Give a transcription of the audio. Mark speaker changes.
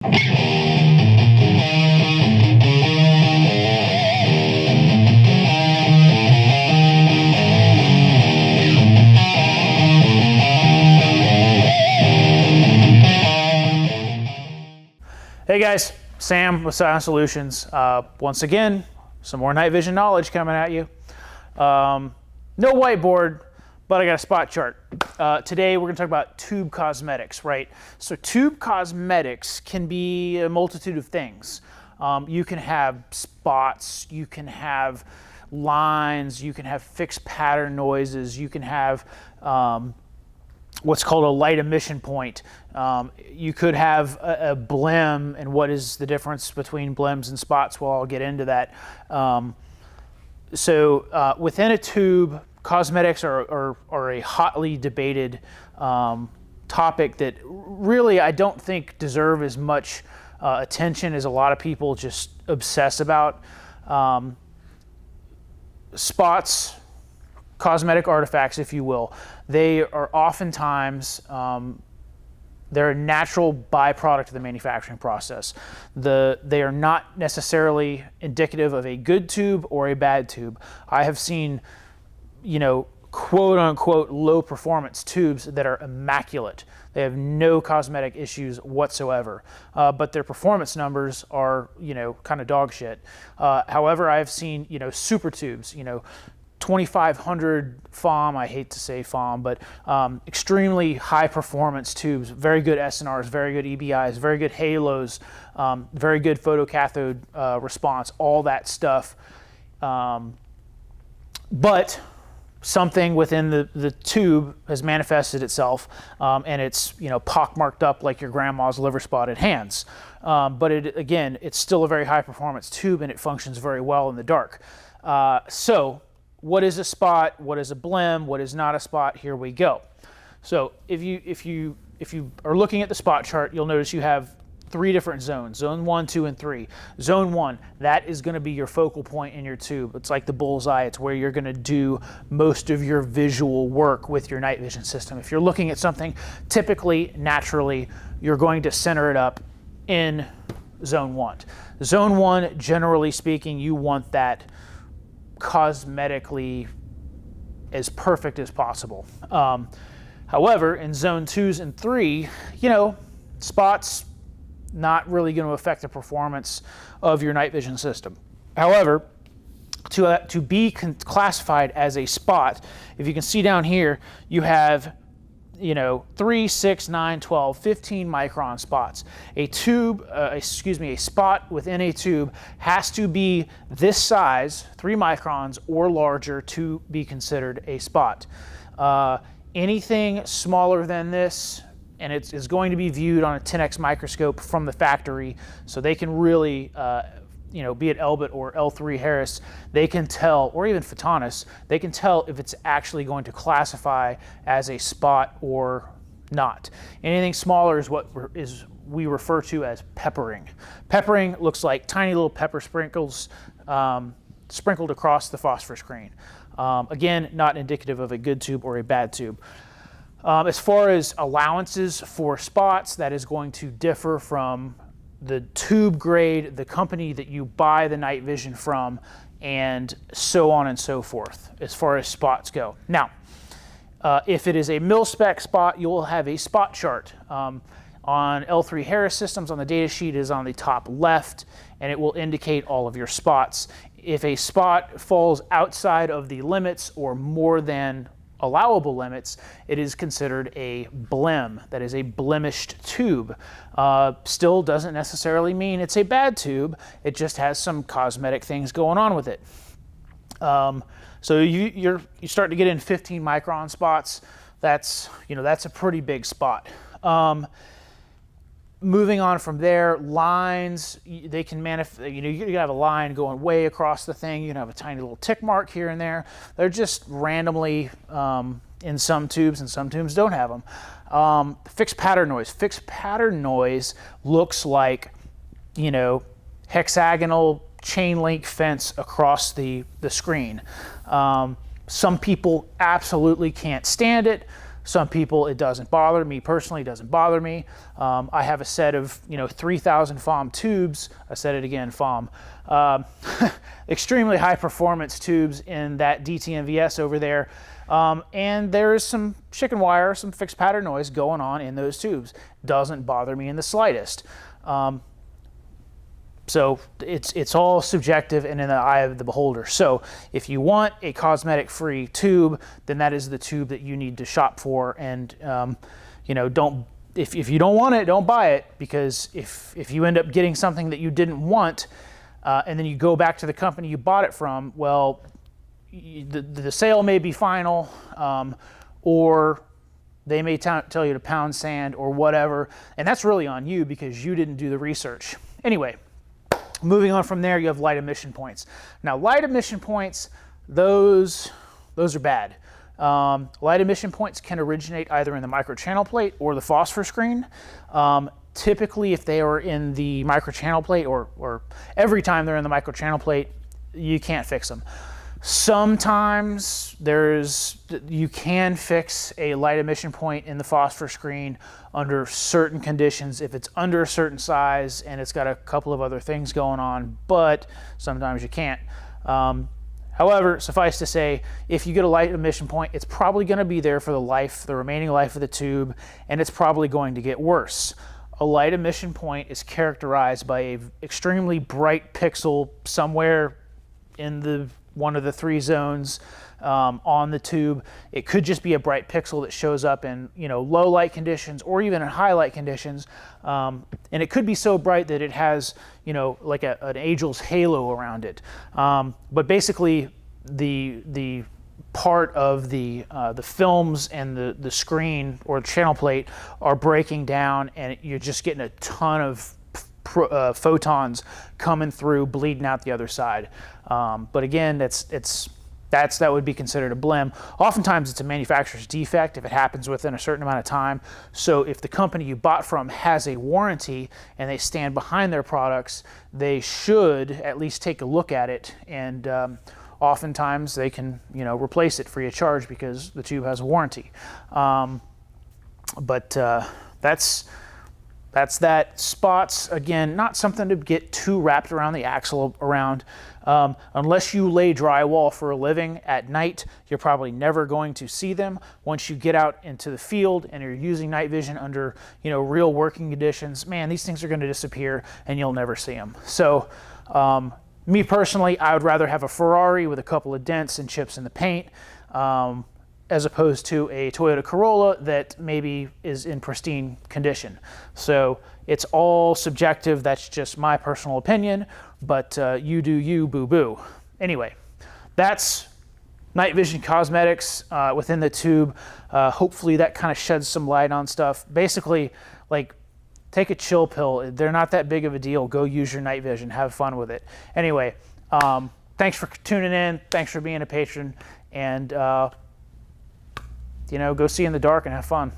Speaker 1: Hey guys, Sam with SilentSolutions. Once again, some more night vision knowledge coming at you. No whiteboard, but I got a spot chart. Today we're going to talk about tube cosmetics, right? So tube cosmetics can be a multitude of things. You can have spots, you can have lines, you can have fixed pattern noises, you can have what's called a light emission point. You could have a blim, and what is the difference between blims and spots? Well, I'll get into that. Within a tube, cosmetics are a hotly debated topic that really I don't think deserve as much attention as a lot of people just obsess about. Spots, cosmetic artifacts, if you will, they are oftentimes they're a natural byproduct of the manufacturing process. They are not necessarily indicative of a good tube or a bad tube. I have seen, quote unquote low performance tubes that are immaculate. They have no cosmetic issues whatsoever, but their performance numbers are, kind of dog shit. However, I've seen, super tubes, 2500 FOM, I hate to say FOM, but extremely high performance tubes, very good SNRs, very good EBIs, very good halos, very good photocathode response, all that stuff. But something within the tube has manifested itself, and it's pockmarked up like your grandma's liver spotted hands. But it's still a very high performance tube, and it functions very well in the dark. So what is a spot? What is a blim? What is not a spot? Here we go. So if you are looking at the spot chart, you'll notice you have three different zones: zone 1, 2, and 3. Zone 1, that is going to be your focal point in your tube. It's like the bullseye. It's where you're going to do most of your visual work with your night vision system. If you're looking at something, typically, naturally, you're going to center it up in zone 1. Zone 1, generally speaking, you want that cosmetically as perfect as possible. However, in zone 2s and 3, spots not really going to affect the performance of your night vision system. However, to be classified as a spot, if you can see down here, you have 3, 6, 9, 12, 15 micron spots. A spot within a tube has to be this size, 3 microns or larger, to be considered a spot. Anything smaller than this, and it's going to be viewed on a 10x microscope from the factory, so they can really be it Elbit or L3 Harris, they can tell, or even Photonis, they can tell if it's actually going to classify as a spot or not. Anything smaller is what we refer to as peppering. Peppering looks like tiny little pepper sprinkles sprinkled across the phosphor screen. Again, not indicative of a good tube or a bad tube. As far as allowances for spots, that is going to differ from the tube grade, the company that you buy the night vision from, and so on and so forth as far as spots go. Now, if it is a mil-spec spot, you'll have a spot chart. On L3 Harris systems, on the data sheet is on the top left, and it will indicate all of your spots. If a spot falls outside of the limits or more than allowable limits, it is considered a blim. That is a blemished tube. Still doesn't necessarily mean it's a bad tube. It just has some cosmetic things going on with it. So you start to get in 15 micron spots. That's a pretty big spot. Moving on from there, lines, they can manifest, you can have a line going way across the thing. You can have a tiny little tick mark here and there. They're just randomly in some tubes, and some tubes don't have them. Fixed pattern noise. Fixed pattern noise looks like, hexagonal chain link fence across the screen. Some people absolutely can't stand it. Some people it doesn't bother. Me personally, it doesn't bother me. I have a set of 3,000 FOM tubes. I said it again, FOM. Extremely high performance tubes in that DTMVS over there. And there is some chicken wire, some fixed pattern noise going on in those tubes. Doesn't bother me in the slightest. So it's all subjective and in the eye of the beholder. So if you want a cosmetic-free tube, then that is the tube that you need to shop for. And don't, if you don't want it, don't buy it, because if you end up getting something that you didn't want, and then you go back to the company you bought it from, well, the sale may be final, or they may tell you to pound sand or whatever, and that's really on you because you didn't do the research. Anyway. Moving on from there, you have light emission points. Now, light emission points, those are bad. Light emission points can originate either in the microchannel plate or the phosphor screen. Typically, if they are in the microchannel plate, or every time they're in the microchannel plate, you can't fix them. Sometimes you can fix a light emission point in the phosphor screen under certain conditions if it's under a certain size and it's got a couple of other things going on, but sometimes you can't. However, suffice to say, if you get a light emission point, it's probably going to be there for the remaining life of the tube, and it's probably going to get worse. A light emission point is characterized by an extremely bright pixel somewhere in one of the three zones on the tube. It could just be a bright pixel that shows up in low light conditions or even in high light conditions, and it could be so bright that it has like an angel's halo around it. But basically, the part of the films and the screen or the channel plate are breaking down, and you're just getting a ton of photons coming through, bleeding out the other side. But again, that would be considered a blim. Oftentimes it's a manufacturer's defect if it happens within a certain amount of time. So if the company you bought from has a warranty and they stand behind their products, they should at least take a look at it, and oftentimes they can replace it free of charge because the tube has a warranty. But that's that. Spots, again, not something to get too wrapped around the axle around. Unless you lay drywall for a living at night, you're probably never going to see them. Once you get out into the field and you're using night vision under real working conditions, man, these things are going to disappear and you'll never see them. So me personally, I would rather have a Ferrari with a couple of dents and chips in the paint, as opposed to a Toyota Corolla that maybe is in pristine condition. So it's all subjective. That's just my personal opinion, but you do you, boo-boo. Anyway, that's night vision cosmetics within the tube. Hopefully that kind of sheds some light on stuff. Basically, like, take a chill pill. They're not that big of a deal. Go use your night vision. Have fun with it. Anyway, thanks for tuning in. Thanks for being a patron. And go see in the dark and have fun.